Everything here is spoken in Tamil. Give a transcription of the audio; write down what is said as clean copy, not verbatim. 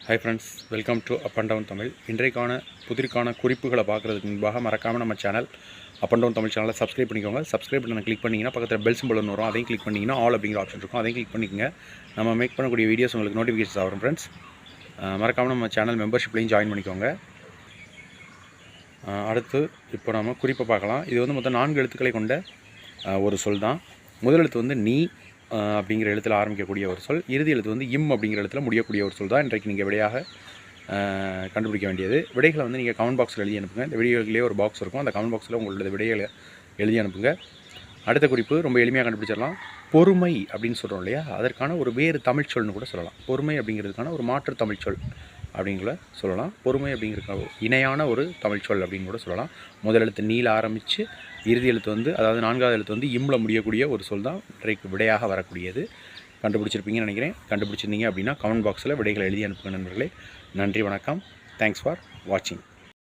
Hi friends, welcome to up and down Tamil. இன்றைக்கான புதிர்க்கான குறிப்புகளை பார்க்குறதுக்கு முன்பாக மறக்காமல் நம்ம channel up and down Tamil சேனலை சப்ஸ்கிரைப் பண்ணிக்கோங்க. சப்ஸ்கிரைப் பண்ணி கிளிக் பண்ணிங்கன்னா பக்கத்தில் பெல் சிம்பிள் ஒன்று வரும், அதையும் கிளிக் பண்ணிங்கன்னா ஆல் அப்படிங்கிற ஆப்ஷன் இருக்கும், அதையும் கிளிக் பண்ணிக்கோங்க. நம்ம மேக் பண்ணக்கூடிய வீடியோஸ் உங்களுக்கு நோட்டிஃபிகேஷன்ஸ் ஆகும் ஃப்ரெண்ட்ஸ். மறக்காமல் நம்ம சேனல் மெம்பர்ஷிப்லையும் ஜாயின் பண்ணிக்கோங்க. அடுத்து இப்போ நம்ம குறிப்பை பார்க்கலாம். இது வந்து மொத்தம் 4 எழுத்துக்களை கொண்ட ஒரு சொல் தான். முதல் எழுத்து வந்து நீ அப்படிங்கிற எழுத்தில் ஆரம்பிக்கக்கூடிய ஒரு சொல். இறுதி எழுத்து வந்து இம் அப்படிங்கிற எழுத்தில் முடியக்கூடிய ஒரு சொல் தான் இன்றைக்கு நீங்கள் விடையாக கண்டுபிடிக்க வேண்டியது. விடைகளை வந்து நீங்கள் கமெண்ட் பாக்ஸில் எழுதி அனுப்புங்க. இந்த வீடியோக்கிலே ஒரு பாக்ஸ் இருக்கும், அந்த கமெண்ட் பாக்ஸில் உங்களோட விடைகளை எழுதி அனுப்புங்க. அடுத்த குறிப்பு ரொம்ப எளிமையாக கண்டுபிடிச்சிடலாம். பொறுமை அப்படின்னு சொல்கிறோம் இல்லையா, அதற்கான ஒரு வேறு தமிழ் சொல்னு கூட சொல்லலாம். பொறுமை அப்படிங்கிறதுக்கான ஒரு மாற்று தமிழ் சொல் அப்படிங்கிற சொல்லலாம். பொறுமை அப்படிங்கிற இணையான ஒரு தமிழ் சொல் அப்படின்னு கூட சொல்லலாம். முதல் எழுத்து நீல ஆரம்பித்து இறுதி எழுத்து வந்து, அதாவது 4வது எழுத்து வந்து இம்ல முடியக்கூடிய ஒரு சொல் தான் இன்றைக்கு விடையாக வரக்கூடியது. கண்டுபிடிச்சிருப்பீங்கன்னு நினைக்கிறேன். கண்டுபிடிச்சிருந்தீங்க அப்படின்னா கமெண்ட் பாக்ஸில் விடைகளை எழுதி அனுப்புங்க நண்பர்களே. நன்றி, வணக்கம். தேங்க்ஸ் ஃபார் வாட்சிங்.